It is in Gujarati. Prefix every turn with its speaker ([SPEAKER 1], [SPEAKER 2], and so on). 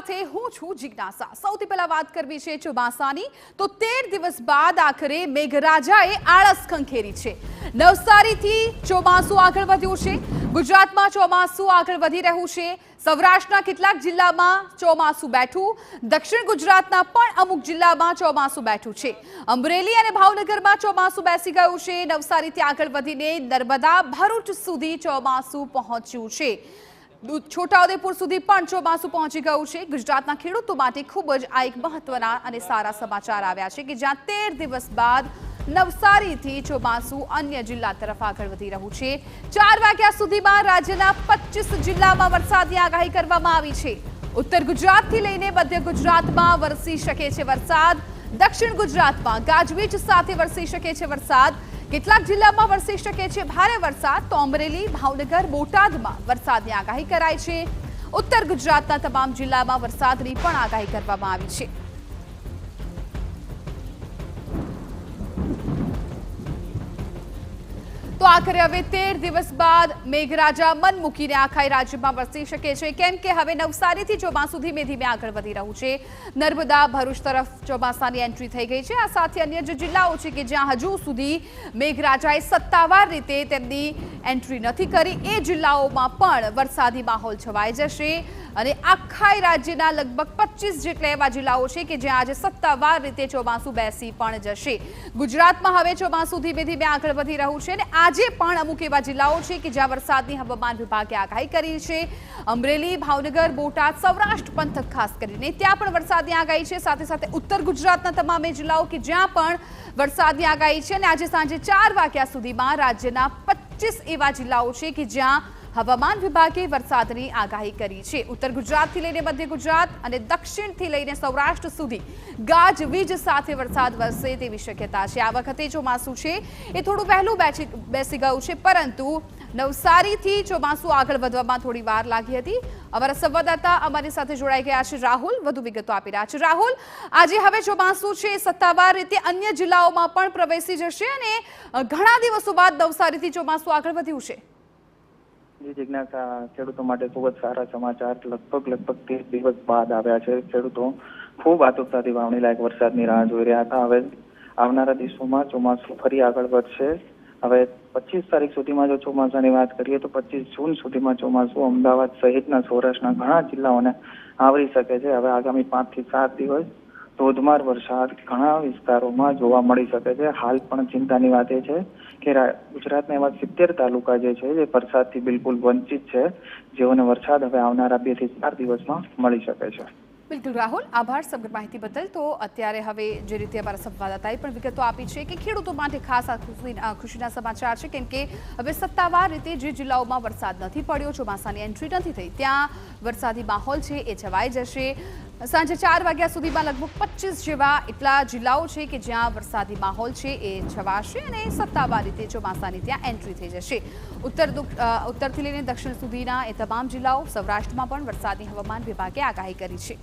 [SPEAKER 1] સાથે હું છું જિજ્ઞાસા। સૌથી પહેલા વાત કરવી છે ચોમાસાની, તો 13 દિવસ બાદ આખરે મેઘરાજાએ આળસ ખંખેરી છે। નવસારીથી ચોમાસું આગળ વધ્યું છે। ગુજરાતમાં ચોમાસું આગળ વધી રહ્યું છે। સૌરાષ્ટ્રના કેટલાક જિલ્લામાં ચોમાસું બેઠું, દક્ષિણ ગુજરાતના પણ અમુક જિલ્લામાં ચોમાસું બેઠું છે। અમરેલી અને ભાવનગરમાં ચોમાસું બેસી ગયું છે। નવસારીથી આગળ વધીને નર્મદા, ભરૂચ સુધી ચોમાસું પહોંચ્યું છે। છોટાઉદેપુર સુધી પણ ચોમાસું પહોંચી ગયું છે। ગુજરાતના ખેડૂતો માટે ખૂબ જ આ એક મહત્વના અને સારા સમાચાર આવ્યા છે કે જ્યાં 13 દિવસ બાદ નવસારીથી ચોમાસું અન્ય જિલ્લા તરફ આગળ વધી રહ્યું છે। 4 વાગ્યા સુધીમાં રાજ્યના 25 જિલ્લામાં વરસાદની આગાહી કરવામાં આવી છે। ઉત્તર ગુજરાતથી લઈને મધ્ય ગુજરાતમાં વરસી શકે છે વરસાદ। દક્ષિણ ગુજરાતમાં ગાજવીજ સાથે વરસી શકે છે વરસાદ। કેટલાક જિલ્લામાં વરસી શકે છે ભારે વરસાદ, તો અમરેલી, ભાવનગર, બોટાદમાં વરસાદની આગાહી કરાઈ છે। ઉત્તર ગુજરાતના તમામ જિલ્લામાં વરસાદની પણ આગાહી કરવામાં આવી છે। તો આખરે હવે 13 દિવસ બાદ મેઘરાજા મન મૂકીને આખા રાજ્યમાં વરસી શકે છે, કેમ કે હવે નવસારીથી ચોમાસું ધીમે ધીમે આગળ વધી રહ્યું છે। નર્મદા, ભરૂચ તરફ ચોમાસાની એન્ટ્રી થઈ ગઈ છે। આ સાથે અન્ય જે જિલ્લાઓ છે કે જ્યાં હજુ સુધી મેઘરાજાએ સત્તાવાર રીતે તેમની એન્ટ્રી નથી કરી, એ જિલ્લાઓમાં પણ વરસાદી માહોલ છવાઈ જશે અને આખા રાજ્યના લગભગ 25 જેટલા એવા જિલ્લાઓ છે કે જ્યાં આજે સત્તાવાર રીતે ચોમાસું બેસી પણ જશે। ગુજરાતમાં હવે ચોમાસું ધીમે ધીમે આગળ વધી રહ્યું છે અને આજે પણ અમુક એવા જિલ્લાઓ છે કે જ્યાં વરસાદની હવામાન વિભાગે આગાહી કરી છે। અમરેલી, ભાવનગર, બોટાદ, સૌરાષ્ટ્ર પંથક ખાસ કરીને ત્યાં પણ વરસાદની આગાહી છે। સાથે સાથે ઉત્તર ગુજરાતના તમામ જિલ્લાઓ કે જ્યાં પણ વરસાદની આગાહી છે અને આજે સાંજે 4 વાગ્યા સુધીમાં રાજ્યના 25 એવા જિલ્લાઓ છે કે જ્યાં હવામાન વિભાગે વરસાદની આગાહી કરી છે। ઉત્તર ગુજરાતથી લઈને મધ્ય ગુજરાત અને દક્ષિણથી લઈને સૌરાષ્ટ્ર સુધી ગાજવીજ સાથે વરસાદ વરસે તેવી શક્યતા છે। આ વખતે ચોમાસું છે એ થોડું વહેલું બેસી ગયું છે, પરંતુ નવસારીથી ચોમાસું આગળ વધવામાં થોડી વાર લાગી હતી। અમારા સંવાદદાતા અમારી સાથે જોડાઈ ગયા છે રાહુલ, વધુ વિગતો આપી રહ્યા છે। રાહુલ, આજે હવે ચોમાસું છે સત્તાવાર રીતે અન્ય જિલ્લાઓમાં પણ પ્રવેશી જશે અને ઘણા દિવસો બાદ નવસારીથી ચોમાસું આગળ વધ્યું છે।
[SPEAKER 2] જી જિજ્ઞાસા, ખેડૂતો માટે ખૂબ જ સારા સમાચાર લગભગ 13 દિવસ બાદ આવ્યા છે। ખેડૂતો ખૂબ આતુરતાથી વાવણી લાયક વરસાદની રાહ જોઈ રહ્યા હતા। હવે આવનારા દિવસોમાં ચોમાસું ફરી આગળ વધશે। હવે 25 તારીખ સુધીમાં જો ચોમાસાની વાત કરીએ તો 25 જૂન સુધીમાં ચોમાસું અમદાવાદ સહિતના સૌરાષ્ટ્રના ઘણા જિલ્લાઓને આવરી શકે છે। હવે આગામી 5 થી 7 દિવસ ધોધમાર વરસાદ ઘણા વિસ્તારોમાં જોવા મળી શકે છે। હાલ પણ ચિંતાની વાત એ છે કે ગુજરાતના એવા 70 તાલુકા જે છે જે વરસાદથી બિલકુલ વંચિત છે, જેઓને વરસાદ હવે આવનારા 2 થી 4 દિવસમાં મળી શકે છે।
[SPEAKER 1] બિલકુલ રાહુલ, આભાર સમગ્ર માહિતી બદલ। તો અત્યારે હવે જે રીતે અમારા સંવાદદાતાએ પણ વિગતો આપી છે કે ખેડૂતો માટે ખાસ ખુશીના સમાચાર છે, કેમ કે હવે સત્તાવાર રીતે જે જિલ્લાઓમાં વરસાદ નથી પડ્યો, ચોમાસાની એન્ટ્રી નથી થઈ, ત્યાં વરસાદી માહોલ છે એ છવાઈ જશે। સાંજે 4 વાગ્યા સુધીમાં લગભગ 25 જેવા એટલા જિલ્લાઓ છે કે જ્યાં વરસાદી માહોલ છે એ છવાશે અને સત્તાવાર રીતે ચોમાસાની ત્યાં એન્ટ્રી થઈ જશે। ઉત્તરથી લઈને દક્ષિણ સુધીના એ તમામ જિલ્લાઓ, સૌરાષ્ટ્રમાં પણ વરસાદની હવામાન વિભાગે આગાહી કરી છે।